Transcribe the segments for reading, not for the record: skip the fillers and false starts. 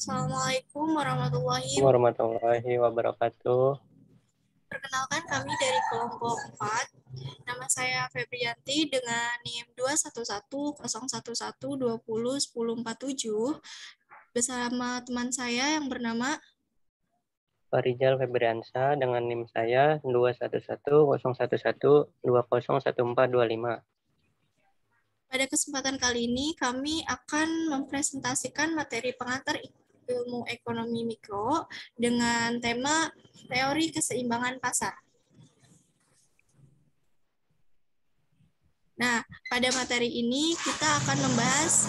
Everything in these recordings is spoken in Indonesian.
Assalamualaikum warahmatullahi wabarakatuh. Warahmatullahi wabarakatuh. Perkenalkan kami dari kelompok 4. Nama saya Febrianti dengan NIM 2110111201047 bersama teman saya yang bernama Farijal Febriansa dengan NIM saya 2110111201425. Pada kesempatan kali ini kami akan mempresentasikan materi pengantar ilmu ekonomi mikro dengan tema teori keseimbangan pasar. Nah, pada materi ini kita akan membahas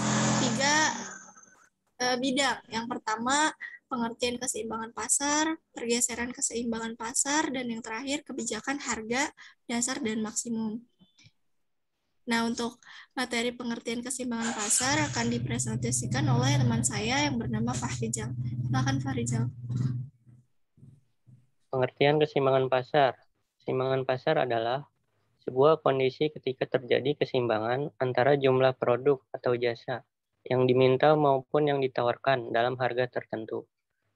3 bidang. Yang pertama, pengertian keseimbangan pasar, pergeseran keseimbangan pasar, dan yang terakhir, kebijakan harga dasar dan maksimum. Nah, untuk materi pengertian keseimbangan pasar akan dipresentasikan oleh teman saya yang bernama Fahrizal. Silakan Fahrizal. Pengertian keseimbangan pasar. Keseimbangan pasar adalah sebuah kondisi ketika terjadi keseimbangan antara jumlah produk atau jasa yang diminta maupun yang ditawarkan dalam harga tertentu.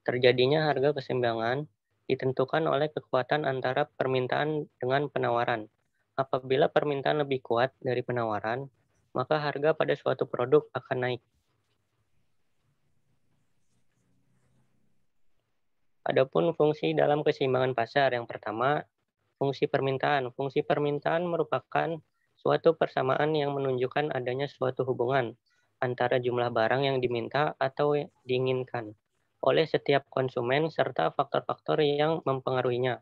Terjadinya harga keseimbangan ditentukan oleh kekuatan antara permintaan dengan penawaran. Apabila permintaan lebih kuat dari penawaran, maka harga pada suatu produk akan naik. Adapun fungsi dalam keseimbangan pasar, yang pertama, fungsi permintaan. Fungsi permintaan merupakan suatu persamaan yang menunjukkan adanya suatu hubungan antara jumlah barang yang diminta atau diinginkan oleh setiap konsumen serta faktor-faktor yang mempengaruhinya.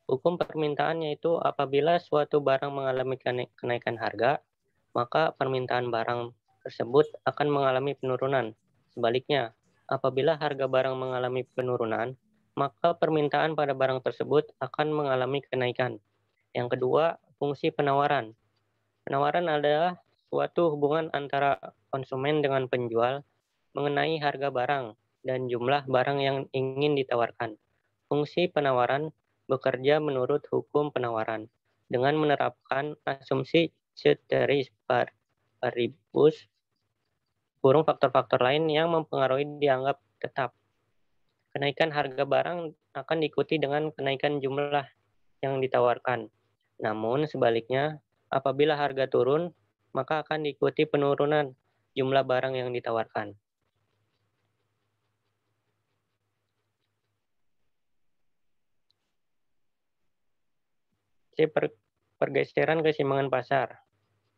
Hukum permintaan yaitu apabila suatu barang mengalami kenaikan harga, maka permintaan barang tersebut akan mengalami penurunan. Sebaliknya, apabila harga barang mengalami penurunan, maka permintaan pada barang tersebut akan mengalami kenaikan. Yang kedua, fungsi penawaran. Penawaran adalah suatu hubungan antara konsumen dengan penjual mengenai harga barang dan jumlah barang yang ingin ditawarkan. Fungsi penawaran bekerja menurut hukum penawaran dengan menerapkan asumsi ceteris paribus, kurung faktor-faktor lain yang mempengaruhi dianggap tetap. Kenaikan harga barang akan diikuti dengan kenaikan jumlah yang ditawarkan. Namun sebaliknya, apabila harga turun, maka akan diikuti penurunan jumlah barang yang ditawarkan. C. Pergeseran keseimbangan pasar.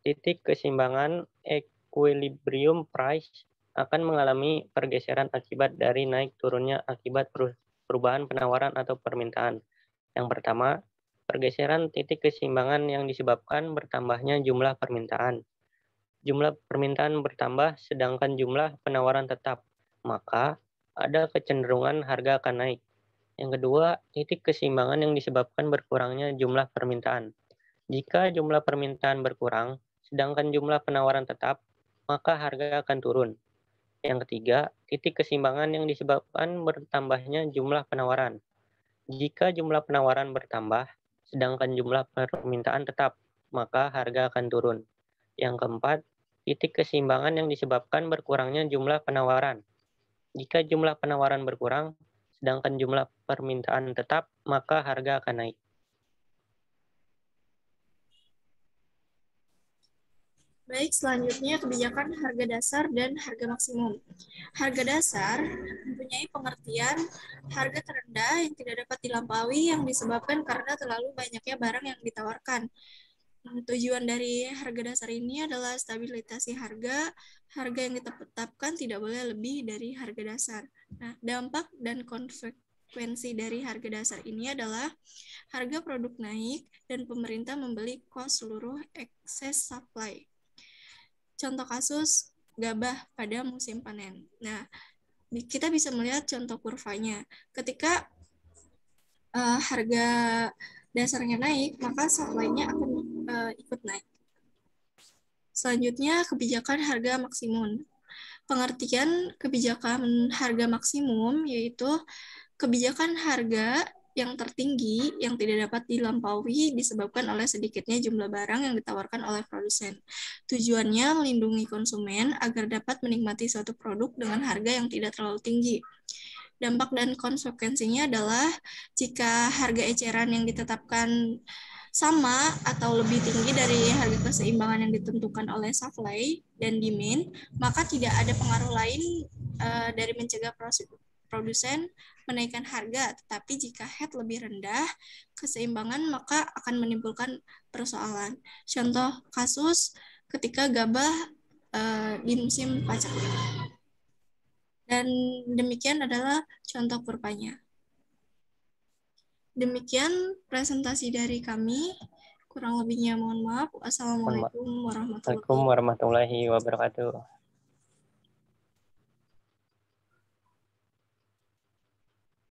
Titik keseimbangan equilibrium price akan mengalami pergeseran akibat dari naik turunnya akibat perubahan penawaran atau permintaan. Yang pertama, pergeseran titik keseimbangan yang disebabkan bertambahnya jumlah permintaan. Jumlah permintaan bertambah sedangkan jumlah penawaran tetap, maka ada kecenderungan harga akan naik. Yang kedua, titik keseimbangan yang disebabkan berkurangnya jumlah permintaan. Jika jumlah permintaan berkurang, sedangkan jumlah penawaran tetap, maka harga akan turun. Yang ketiga, titik keseimbangan yang disebabkan bertambahnya jumlah penawaran. Jika jumlah penawaran bertambah, sedangkan jumlah permintaan tetap, maka harga akan turun. Yang keempat, titik keseimbangan yang disebabkan berkurangnya jumlah penawaran. Jika jumlah penawaran berkurang, sedangkan jumlah permintaan tetap, maka harga akan naik. Baik, selanjutnya kebijakan harga dasar dan harga maksimum. Harga dasar mempunyai pengertian harga terendah yang tidak dapat dilampaui yang disebabkan karena terlalu banyaknya barang yang ditawarkan. Tujuan dari harga dasar ini adalah stabilisasi harga. Harga yang ditetapkan tidak boleh lebih dari harga dasar. Nah, dampak dan konsekuensi dari harga dasar ini adalah harga produk naik dan pemerintah membeli kos seluruh excess supply. Contoh kasus gabah pada musim panen. Nah, kita bisa melihat contoh kurvanya. Ketika harga dasarnya naik, maka supply-nya akan ikut naik. Selanjutnya, kebijakan harga maksimum. Pengertian kebijakan harga maksimum yaitu kebijakan harga yang tertinggi yang tidak dapat dilampaui disebabkan oleh sedikitnya jumlah barang yang ditawarkan oleh produsen. Tujuannya melindungi konsumen agar dapat menikmati suatu produk dengan harga yang tidak terlalu tinggi. Dampak dan konsekuensinya adalah jika harga eceran yang ditetapkan sama atau lebih tinggi dari harga keseimbangan yang ditentukan oleh supply dan demand, maka tidak ada pengaruh lain dari mencegah produsen menaikkan harga. Tetapi jika head lebih rendah keseimbangan, maka akan menimbulkan persoalan. Contoh kasus ketika gabah di musim pacak. Dan demikian adalah contoh kurvanya. Demikian presentasi dari kami. Kurang lebihnya mohon maaf. Wassalamualaikum warahmatullahi Assalamualaikum warahmatullahi wabarakatuh.